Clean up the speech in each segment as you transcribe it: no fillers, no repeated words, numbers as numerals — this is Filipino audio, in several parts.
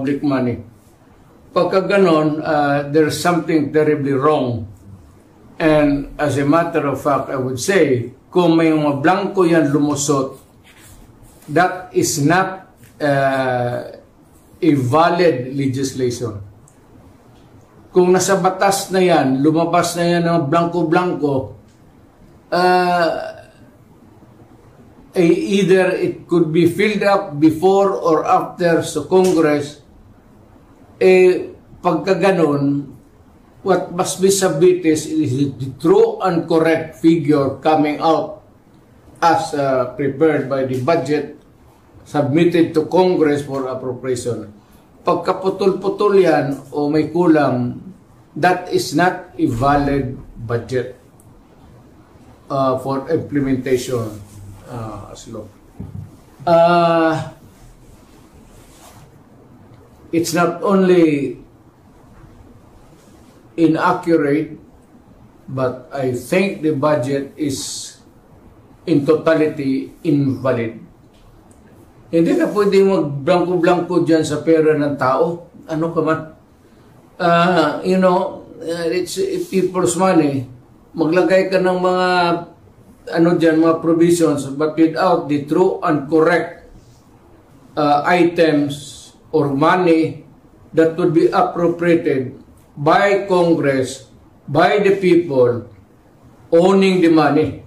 public money. Pagka ganon, there's something terribly wrong. And as a matter of fact, I would say, kung may mga blanco yan lumusot, that is not a valid legislation. Kung nasa batas na yan, lumabas na yan ng blanco-blanco, either it could be filled up before or after sa Congress, pagka ganon, what must be submitted is the true and correct figure coming out as prepared by the budget submitted to Congress for appropriation. Pagkaputol-putol yan o may kulang, that is not a valid budget for implementation as law. It's not only inaccurate, but I think the budget is in totality invalid. Hindi ka pwede mag-blanco-blanco dyan sa pera ng tao. Ano ka man? It's people's money. Maglagay ka ng mga mga provisions, but without the true and correct items or money that would be appropriated by Congress, by the people owning the money.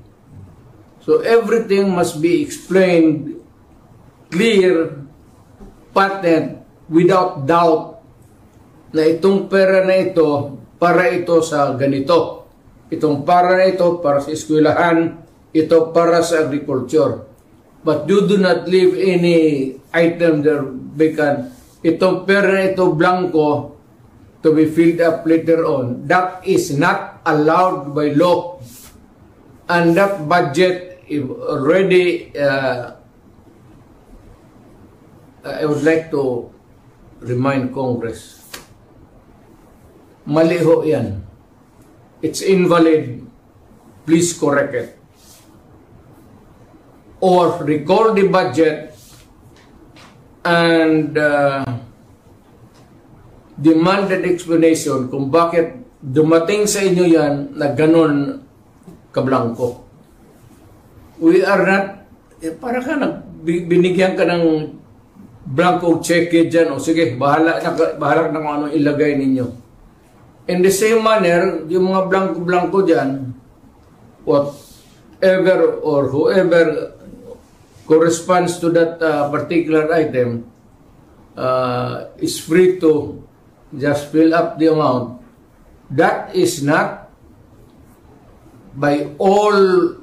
So everything must be explained clear, patent, without doubt na itong pera na ito para ito sa ganito. Itong para na ito para sa eskwelahan, ito para sa agriculture. But you do not leave any item there vacant. Itong pera na ito blanco to be filled up later on. That is not allowed by law. And that budget is already I would like to remind Congress, mali ho yan. It's invalid. Please correct it. Or recall the budget and demand an explanation kung bakit dumating sa inyo yan na ganon kablangko. We are not, para ka binigyan ka ng blanco check dyan, o sige, bahala na kung ano ilagay ninyo. In the same manner, yung mga blanco-blanco dyan, whatever or whoever corresponds to that particular item is free to just fill up the amount. That is not by all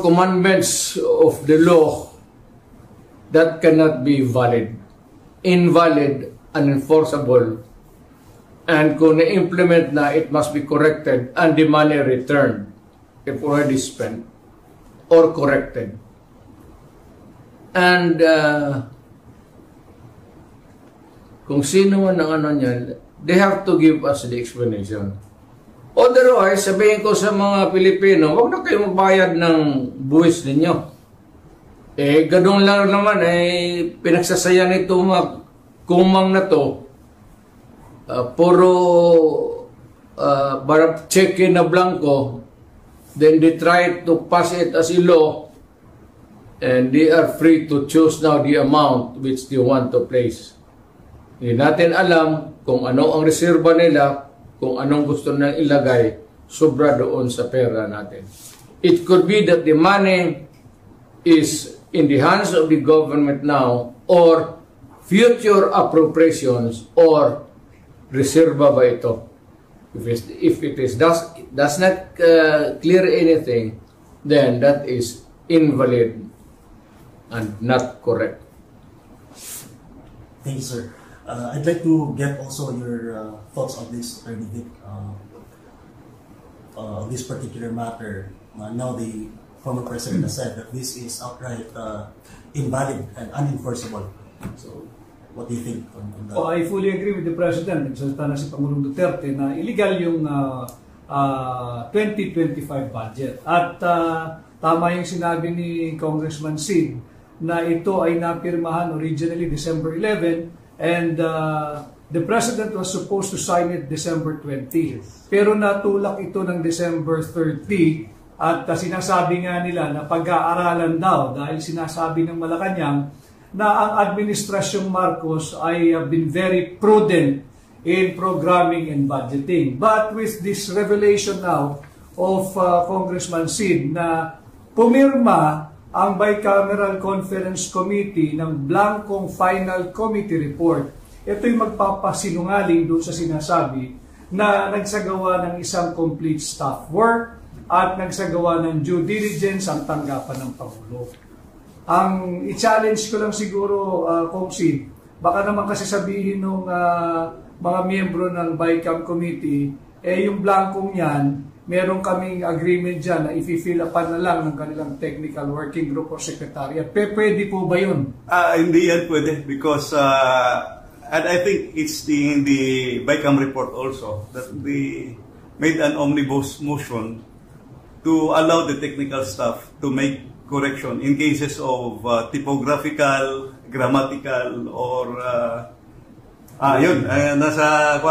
commandments of the law, that cannot be valid, invalid, unenforceable, and kung na-implement na, it must be corrected and the money returned if already spent or corrected. And kung sino man ang ano niyan, they have to give us the explanation. Otherwise, sabihin ko sa mga Pilipino, huwag na kayo magbayad ng buwis ninyo. Ganun lang naman, pinagsasaya nito mga kumang na to, puro check-in na blanco, then they try to pass it as a law, and they are free to choose now the amount which they want to place. Hindi natin alam kung ano ang reserba nila, kung anong gusto na ilagay, sobra doon sa pera natin. It could be that the money is in the hands of the government now, or future appropriations, or reserva ba ito. If it does not clear anything, then that is invalid and not correct. Thank you, sir. I'd like to get also your thoughts on this, Attorney Vic, this particular matter. Now the former president has said that this is outright invalid and unenforceable. So, what do you think on that? Oh, I fully agree with the President. Nagsalita na si Pangulong Duterte na illegal yung 2025 budget. At tama yung sinabi ni Congressman Sid na ito ay napirmahan originally December 11 and the President was supposed to sign it December 20. Pero natulak ito ng December 30 at sinasabi nga nila na pag-aaralan daw dahil sinasabi ng Malacanang na ang Administrasyong Marcos ay been very prudent in programming and budgeting. But with this revelation now of Congressman Sid na pumirma ang Bicameral Conference Committee ng blankong final committee report, ito'y magpapasinungaling doon sa sinasabi na nagsagawa ng isang complete staff work at nagsagawa ng due diligence ang tanggapan ng Pangulo. Ang i-challenge ko lang siguro, Kong Sid, baka naman kasi sabihin ng mga miyembro ng BICAM Committee, yung blankong yan, meron kaming agreement dyan na i-fill upan na lang ng kanilang technical working group or secretariat. Pwede po ba yun? Hindi yan pwede because and I think it's in the BICAM report also that they made an omnibus motion to allow the technical staff to make correction in cases of typographical, grammatical, or nasa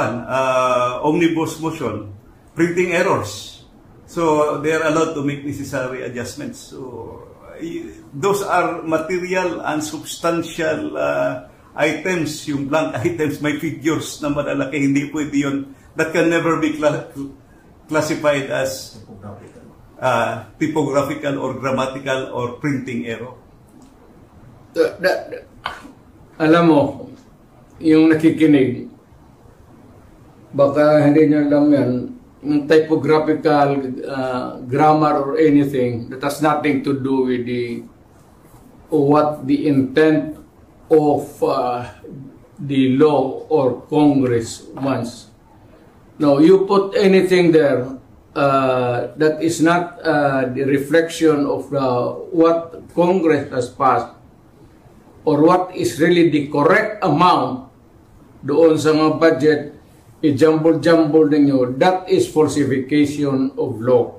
omnibus motion, printing errors. So they are allowed to make necessary adjustments. So those are material and substantial items, yung blank items, may figures na malalaki, hindi pwede yun. That can never be classified as typographical or grammatical or printing error. Alam mo, yung nakikinig, baka hindi nyo alam yan, yung typographical, grammar or anything, that has nothing to do with what the intent of the law or Congress wants. No, you put anything there that is not the reflection of what Congress has passed or what is really the correct amount doon sa mga budget, i-jumble-jumble ninyo, that is falsification of law.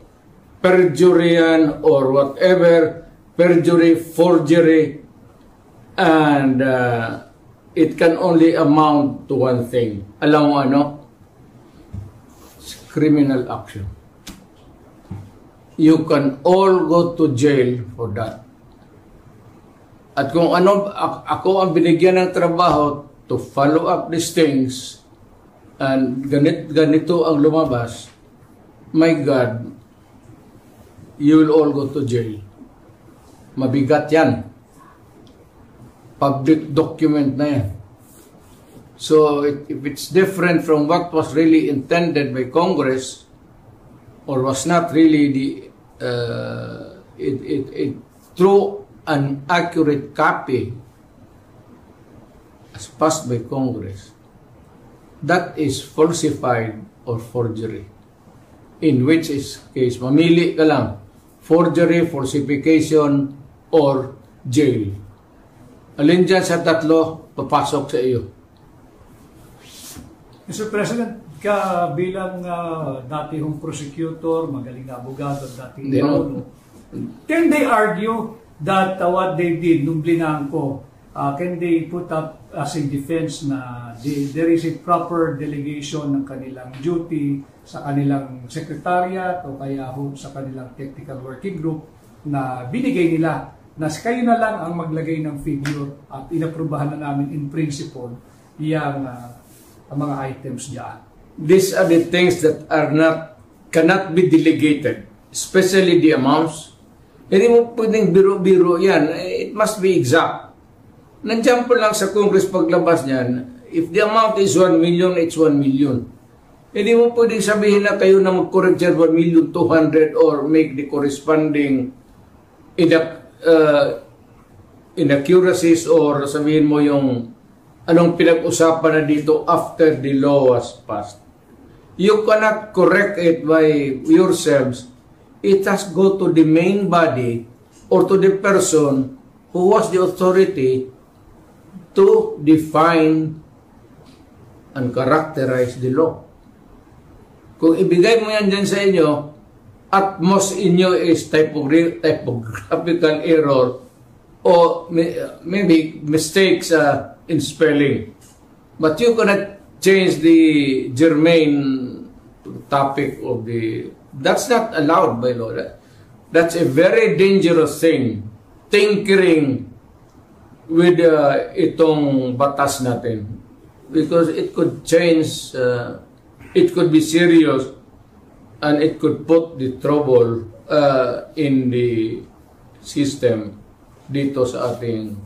Perjury yan or whatever, perjury, forgery, and it can only amount to one thing. Alam mo ano? Criminal action. You can all go to jail for that. At kung ano, ako ang binigyan ng trabaho to follow up these things and ganito ang lumabas, my God, you will all go to jail. Mabigat yan. Public document na yan. So if it's different from what was really intended by Congress or was not really true an accurate copy as passed by Congress, that is falsified or forgery. In which case, mamili ka lang, forgery, falsification, or jail. Alin dyan sa tatlo, papasok sa iyo. Mr. President, bilang dating prosecutor, magaling na abogado, dating can they argue that what they did nung blinangko, can they put up as a defense na there is a proper delegation ng kanilang duty sa kanilang secretariat o kaya sa kanilang technical working group na binigay nila na kayo na lang ang maglagay ng figure at inaprubahan na namin in principle yung mga items diyan. These are the things that cannot be delegated, especially the amounts. Hindi mo pwedeng biro-biro yan. It must be exact. Nandiyan po lang sa Congress paglabas niyan, if the amount is 1 million, it's 1 million. Hindi mo pwedeng sabihin na kayo na mag-correct dyan 1,200,000 or make the corresponding inaccuracies or sabihin mo yung anong pinag-usapan na dito after the law was passed. You cannot correct it by yourselves. It has go to the main body or to the person who was the authority to define and characterize the law. Kung ibigay mo yan dyan sa inyo, at most inyo is typographical error or maybe mistakes in spelling. But you cannot change the germane topic of the... That's not allowed by law. That's a very dangerous thing. Tinkering with itong batas natin. Because it could change, it could be serious, and it could put the trouble in the system dito sa ating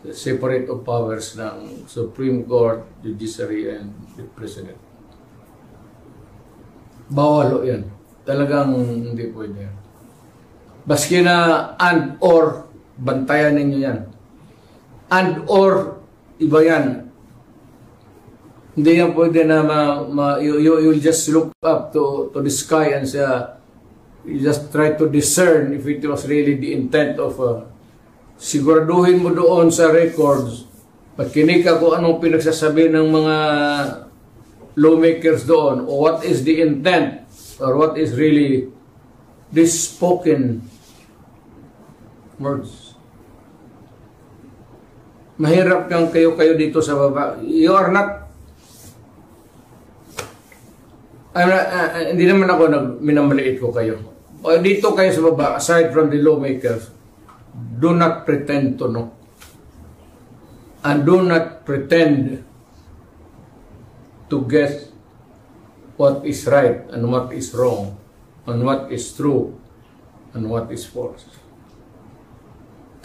separate of powers ng Supreme Court, Judiciary, and the President. Bawal yan. Talagang hindi pwede yan. Baski na and or, bantayan ninyo yan. And or, iba yan. Hindi yan pwede na you'll just look up to the sky and say, you just try to discern if it was really the intent of siguraduhin mo doon sa records, pagkinig ka kung anong pinagsasabi ng mga lawmakers doon, or what is the intent, or what is really this spoken words. Mahirap kang kayo dito sa baba. You are not, hindi naman ako minamaliit ko kayo. Dito kayo sa baba, aside from the lawmakers, do not pretend to know. And do not pretend to guess what is right and what is wrong, and what is true and what is false.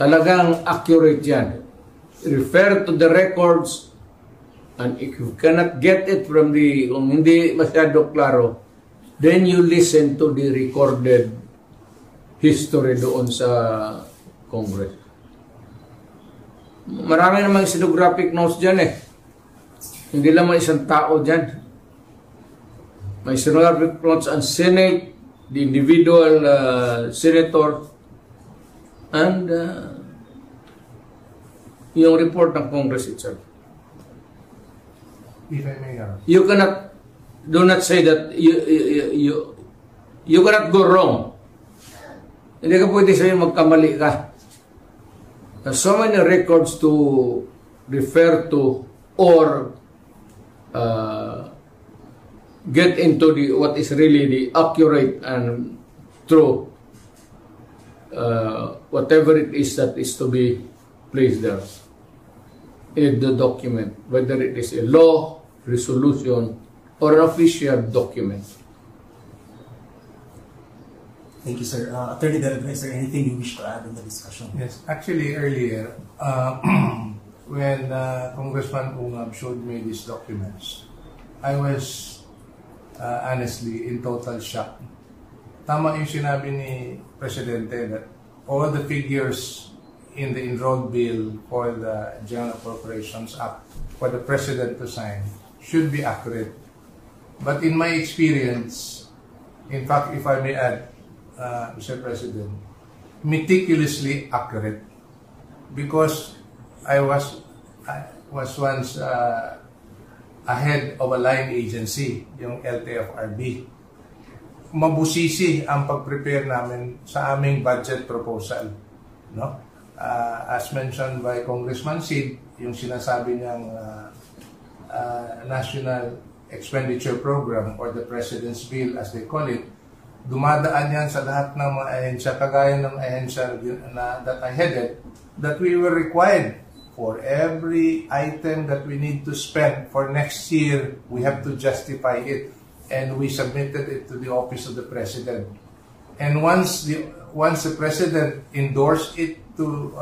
Talagang accurate yan. Refer to the records, and if you cannot get it from the, kung hindi masyado klaro, then you listen to the recorded history doon sa Congress. Marami namang stenographic notes dyan eh. Hindi lang isang tao dyan. May stenographic notes ang Senate, the individual senator, and yung report ng Congress itself. If I may, you cannot, do not say that you cannot go wrong. Hindi ka pwede sa'yo magkamali ka. There's so many records to refer to or get into the what is really the accurate and true whatever it is that is to be placed there in the document, whether it is a law, resolution, or an official document. Thank you, sir. Attorney Delavery, is there anything you wish to add in the discussion? yes, actually earlier, when Congressman Ungab showed me these documents, I was honestly in total shock. Tama yung sinabi ni Presidente that all the figures in the enrolled bill for the General Appropriations Act for the President to sign should be accurate. But in my experience, in fact, if I may add, Mr. President, meticulously accurate, because I was once a head of a line agency, yung LTFRB. Mabusisi ang pag-prepare namin sa aming budget proposal, no? As mentioned by Congressman Sid, yung sinasabi niyang National Expenditure Program or the President's Bill as they call it, dumadaan yan sa lahat ng mga ahensya, kagaya ng ahensya that I headed, that we were required for every item that we need to spend for next year, we have to justify it. And we submitted it to the Office of the President. And once the President endorsed it to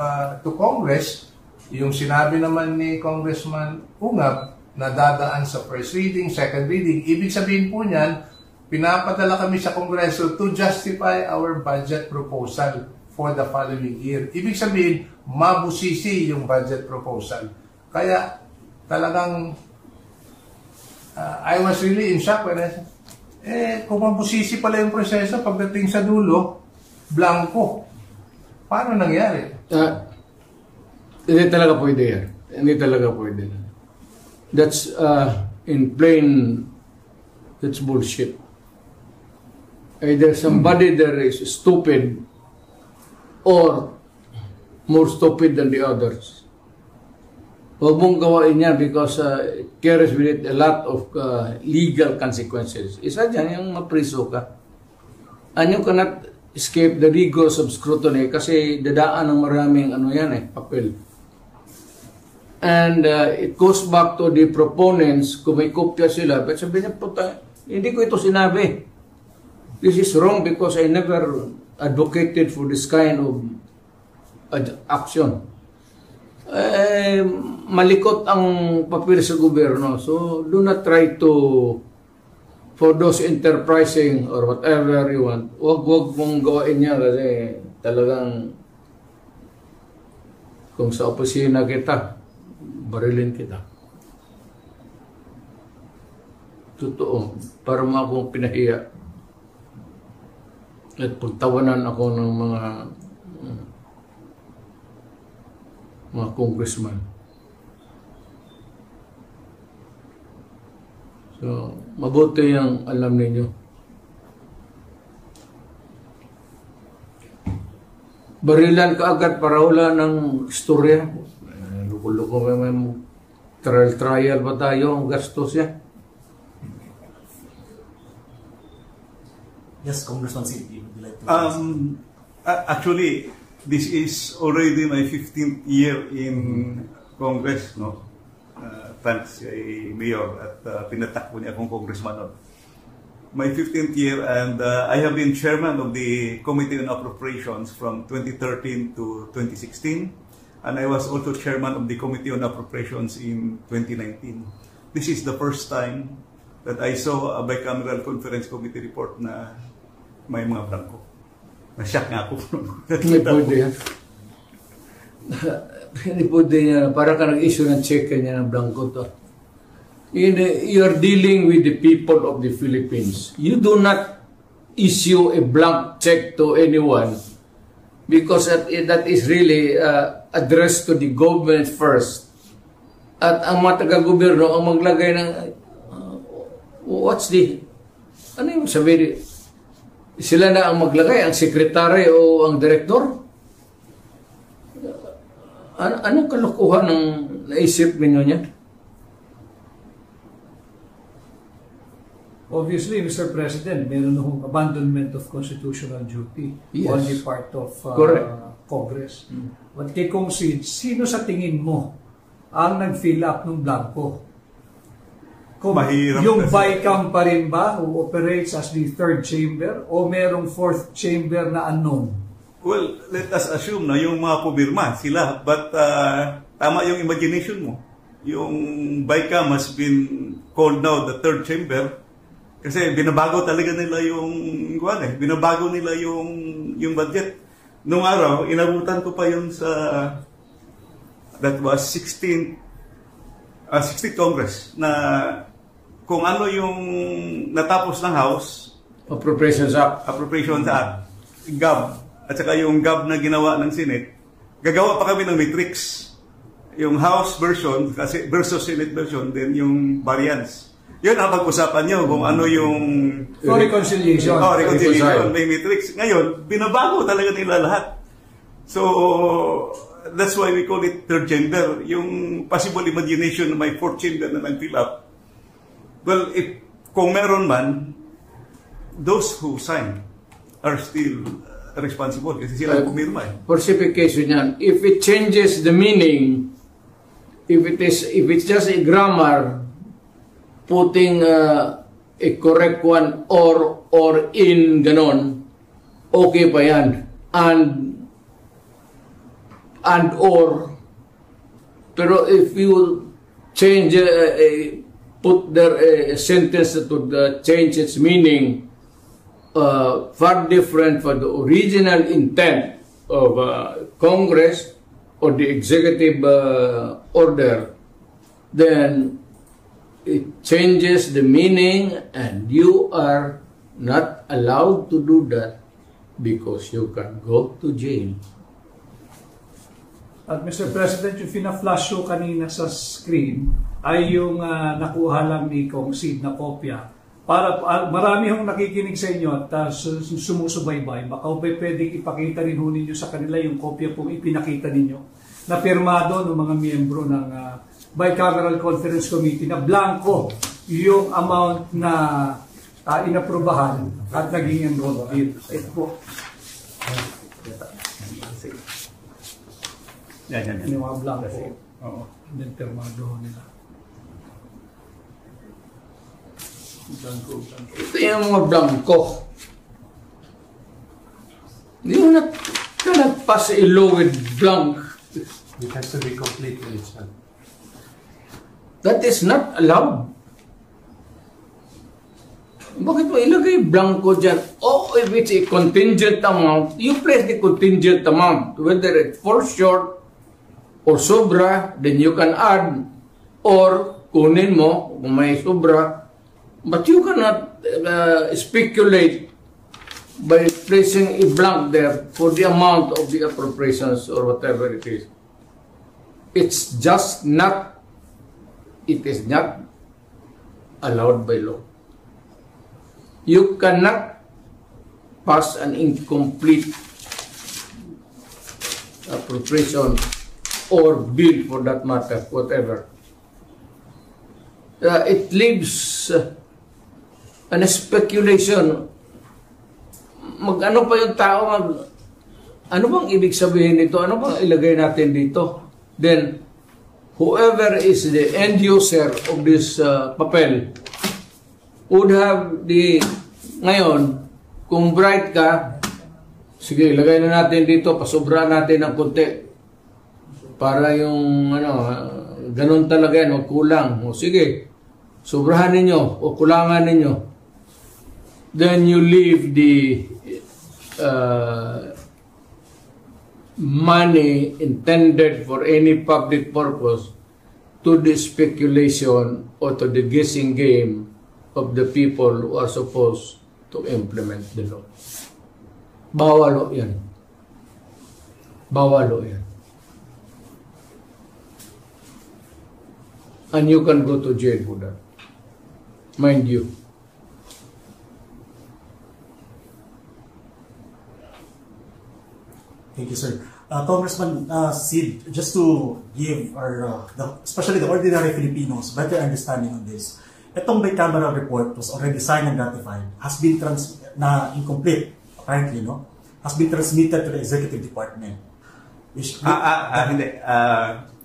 Congress, yung sinabi naman ni Congressman Ungab na dadaan sa first reading, second reading, ibig sabihin po niyan, pinapadala kami sa Kongreso to justify our budget proposal for the following year. Ibig sabihin, mabusisi yung budget proposal. Kaya talagang I was really in shock when I said, kung mabusisi pala yung proseso, pagdating sa dulo, blanco. Paano nangyari? Hindi talaga pwede yan. Hindi talaga pwede. That's in plain It's bullshit. Either somebody there is stupid or more stupid than the others. Huwag mong gawain yan because it carries with it a lot of legal consequences. Isa dyan yung mapriso ka. And you cannot escape the rigors of scrutiny kasi dadaan ng maraming papel. And it goes back to the proponents, kung may kopya sila, but sabi niya, puta, hindi ko ito sinabi. This is wrong because I never advocated for this kind of action. Malikot ang papel sa gobyerno. So, do not try to, for those enterprising or whatever you want, wag mong gawain niya kasi talagang kung sa opisina kita, barilin kita. Totoo. Para mo akong pinahiya. At pagtawanan ako ng mga congressman. So, mabuti yung alam ninyo. Barilan ka agad para wala ng istorya. Luko-luko may trial ba tayo ang gastos niya? Yes, Congressman Sid, would you like to actually, this is already my 15th year in Congress, no? Thanks kay Mayor at pinatakbo niya akong congressman. No? My 15th year and I have been chairman of the Committee on Appropriations from 2013 to 2016 and I was also chairman of the Committee on Appropriations in 2019. This is the first time that I saw a bicameral conference committee report na may mga blanco. Na-shock nga ako. Hindi pwede yan. Hindi pwede yan. Para ka nag-issue ng check niya ng blanco to. You are dealing with the people of the Philippines. You do not issue a blank check to anyone because that is really addressed to the government first. At ang mga taga-gobyerno ang maglagay ng ano yung sabihin? Sila na ang maglagay, ang sekretary o ang direktor? Anong kalokohan ng naisip ninyo niya? Obviously, Mr. President, meron akong abandonment of constitutional duty on the part of Congress. But kay Kong Sid, sino sa tingin mo ang nag-fill up ng blanco? Yung BICAM pa rin ba who operates as the third chamber o merong fourth chamber na unknown? Well, let us assume na yung mga pumirma sila but tama yung imagination mo. Yung BICAM has been called now the third chamber kasi binabago talaga nila binabago nila yung budget. Nung araw, inabutan ko pa yun sa that was 16th Congress na kung ano yung natapos ng House Appropriations Act, GAB, at saka yung GAB na ginawa ng Senate, gagawa pa kami ng matrix. Yung House version kasi versus Senate version, then yung variance. Yun ang pag-usapan nyo kung ano yung for reconciliation. Reconciliation, may matrix. Ngayon, binabago talaga nila lahat. So, that's why we call it third chamber. Yung possible imagination na may fourth chamber na nag-fill up. Well, kung meron man, those who sign are still responsible kasi sila pumirma. Falsification yan. If it changes the meaning, if it's just a grammar, putting a correct one or in ganon, okay pa yan. And or, pero if you change put there a sentence that would change its meaning far different from the original intent of Congress or the executive order, then it changes the meaning and you are not allowed to do that because you can go to jail. At Mr. President, yung fina-flash show kanina sa screen ay yung nakuha lang ni Kong Sid na kopya marami hong nakikinig sa inyo at sumusubaybay, baka pwedeng ipakita rin ho ninyo sa kanila yung kopya pong ipinakita ninyo na pirmado ng mga miyembro ng Bicameral Conference Committee na blanco yung amount na inaprubahan at naging enrolled bill. Ito po. Yan. Yung mga blanco. Oo. And then pirmado ho nila. Blanco. Ito yung mga blanco. You cannot pass a law with blank. It has to be complete in itself. That is not allowed. Bakit mo ilagay blanco dyan? Oh, if it's a contingent amount, you place the contingent amount. Whether it falls short or sobra, then you can add. Or kunin mo kung may sobra. But you cannot speculate by placing a blank there for the amount of the appropriations or whatever it is. It's just not, it is not allowed by law. You cannot pass an incomplete appropriation or bill for that matter, whatever. It leaves an speculation. Ano pa yung tao, ano bang ibig sabihin nito? Ano bang ilagay natin dito? Then, whoever is the end user of this papel would have the, ngayon, kung bright ka, sige, ilagay na natin dito, pasobra natin ng konti. Para yung, ganun talaga yan, o kulang. O sige, sobrahan ninyo, o kulangan ninyo. Then you leave the money intended for any public purpose to the speculation or to the guessing game of the people who are supposed to implement the law. Bawal yan. Bawal yan. And you can go to jail for that. Mind you. Thank you, sir. Congressman Sid, just to give especially the ordinary Filipinos better understanding on this, itong bicameral report was already signed and ratified, has been incomplete, apparently, no? Has been transmitted to the executive department. Which, hindi.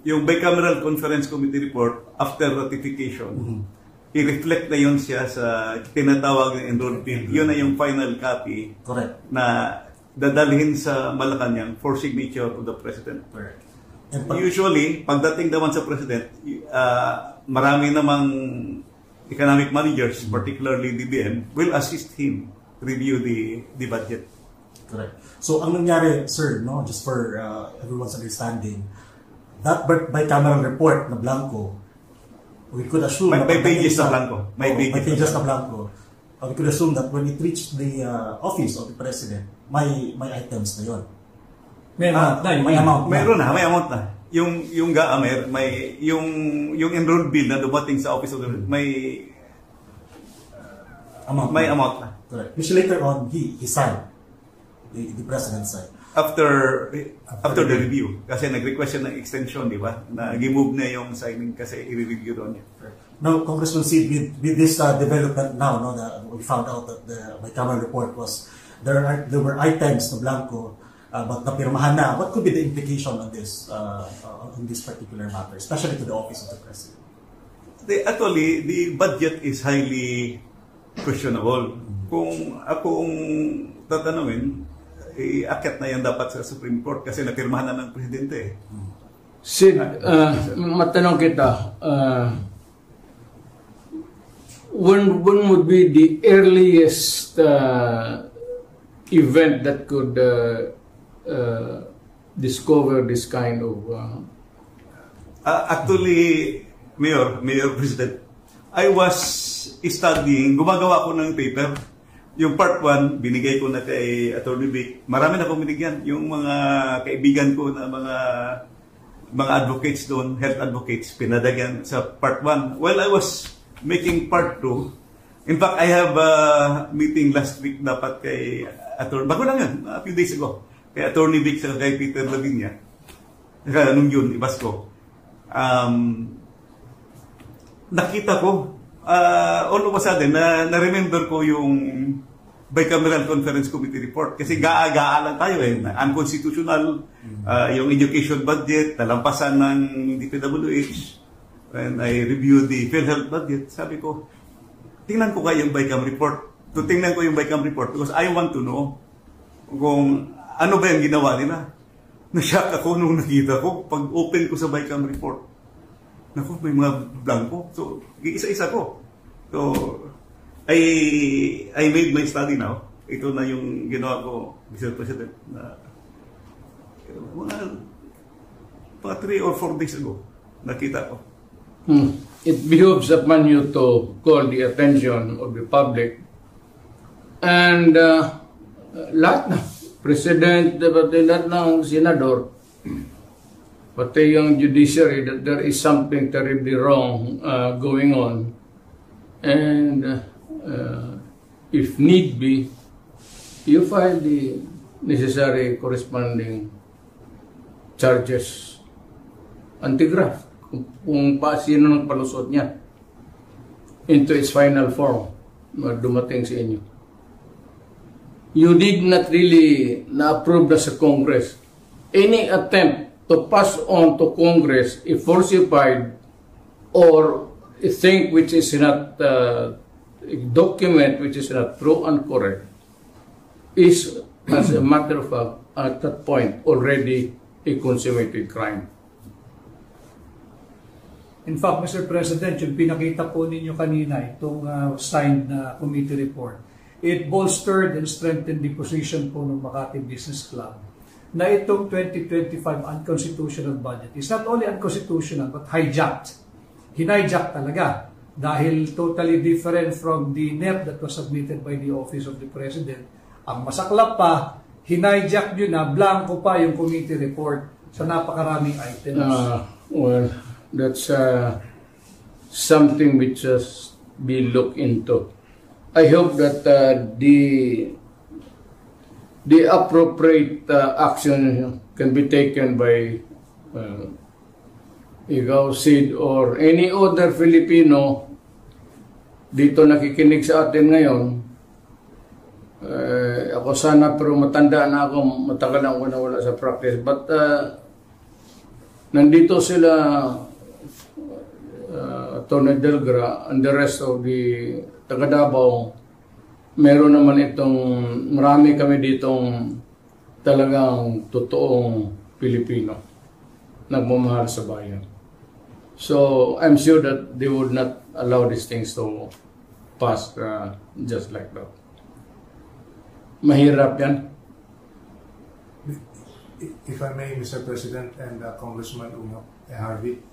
Yung bicameral conference committee report, after ratification, i-reflect na yun siya sa tinatawag na enrolled bill. Yun na yung final copy. Correct. Na dadalhin sa Malacanang for signature of the President. Correct. Usually, pagdating naman sa President, marami namang economic managers, particularly DBM, will assist him review the budget. Correct. So, ang nangyari, sir, no, just for everyone's understanding, that bicameral report na blanco, we could assume... May pages na blanco. May pages na blanco. We could assume that when it reached the office of the President, may items na yun. May amount na. May amount na. Mayroon na, may amount na. Yung GAAMER, yung enrolled bill na dumating sa office of the may amount na. Correct. Which later on, he signed. The President signed. After the review. Kasi nag-request siya ng extension, di ba? Na gi-move na yung signing kasi i-review doon niya. Now, Congressman Sid, with this development now, no, we found out that the bicameral report was, there were items na blanco, but napirmahan na. What could be the implication on this particular matter, especially to the office of the President? Actually, the budget is highly questionable. Kung akong tatanungin, iakyat na yan dapat sa Supreme Court kasi napirmahan na ng Presidente. Sid, matanong kita, when would be the earliest event that could discover this kind of... Actually, Mayor President, I was studying, gumagawa ko ng paper. Yung part 1, binigay ko na kay Attorney Vic. Marami na akong binigyan. Yung mga kaibigan ko na mga advocates doon, health advocates, pinadagyan sa part 1. While I was making part 2, In fact, I have a meeting last week dapat kay Attorney, bago lang yun, a few days ago, kay Attorney Vic sa kay Peter Lavinia. Nung yun, ibas ko. Nakita ko, all of a sudden, na-remember ko yung Bicameral Conference Committee report. Kasi gaa-gaa lang tayo eh. Unconstitutional, yung education budget, talampasan ng DPWH. When I reviewed the PhilHealth budget, sabi ko, tingnan ko kayo yung Bicam report. Tingnan ko yung Bicam report because I want to know kung ano ba yung ginawa nila. Na-shock ako nung nakita ko pag open ko sa Bicam report. Naku, may mga blanco. So, isa-isa ko. So, I made my study now. Ito na yung ginawa ko, Mr. President, na mga 3 or 4 days ago, nakita ko. It behooves upon you to call the attention of the public and lahat na, President, pati lahat ng Senador, pati yung judiciary, that there is something terribly wrong going on, and if need be, you file the necessary corresponding charges, anti-graft, kung sino nang palusot niya into its final form, dumating sa inyo. You did not really na-approve na sa Congress. Any attempt to pass on to Congress a falsified or a thing which is not a document which is not true and correct is, as a matter of fact, at that point already a consummated crime. In fact, Mr. President, yung pinakita po ninyo kanina, itong signed na committee report, it bolstered and strengthened the position po ng Makati Business Club na itong 2025 unconstitutional budget is not only unconstitutional but hijacked. Hinijack talaga dahil totally different from the net that was submitted by the Office of the President. Ang masaklap pa, hinijack nyo na, blanco pa yung committee report sa napakaraming items. Well, that's something which has been looked into. I hope that the appropriate action can be taken by ikaw, Sid, or any other Filipino dito nakikinig sa atin ngayon. Ako sana, pero matanda na ako, matagal na ako nawala sa practice. But nandito sila, Atty. Delgra and the rest of the taga Davao, meron naman itong, marami kami ditong talagang totoong Pilipino, nagmamahal sa bayan. So, I'm sure that they would not allow these things to pass just like that. Mahirap yan. If I may, Mr. President and Congressman Ungap Harvey,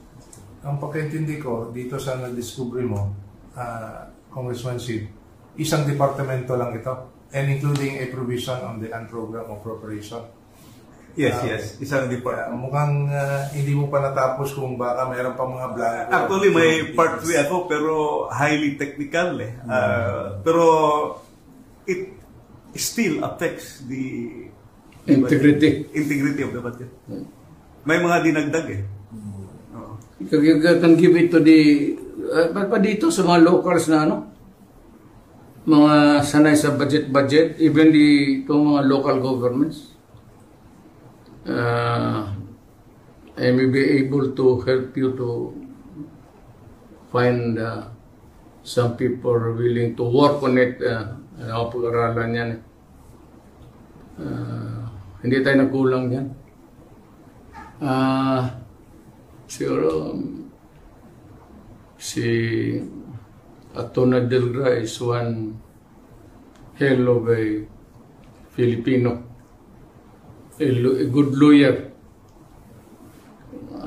ang pagkaintindi ko dito sa na-discovery mo, Congressman Sid, isang departamento lang ito, and including a provision on the unprogrammed appropriation. Yes, isang department. Mukhang hindi mo pa natapos kung baka mayroon pa mga blanco. Actually, may part 3 ako, pero highly technical eh. Pero it still affects the Integrity of the budget. May mga dinagdag eh. You can give it to the pa dito sa mga locals na ano, mga sanay sa budget, even itong mga local governments, I may be able to help you to find some people willing to work on it. Pag-aralan yan. Hindi tayo nagkulang yan. Siguro si Atty. Delgra is one hell of a Filipino, a good lawyer.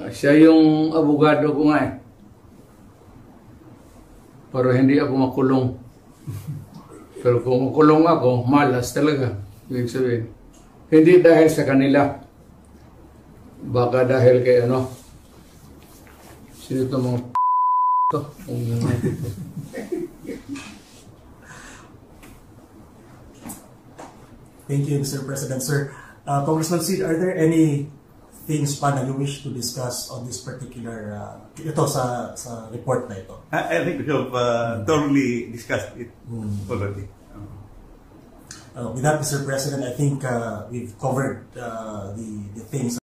Siya yung abogado ko nga eh. Pero hindi ako makulong. Pero kung makulong ako, malas talaga. Ibig sabihin. Hindi dahil sa kanila. Baka dahil kay ano. Sino ito mga ito? Thank you, Mr. President. Sir, Congressman Sid, are there any things pa na you wish to discuss on this particular, ito sa report na ito? I think we have thoroughly discussed it already. With that, Mr. President, I think we've covered the things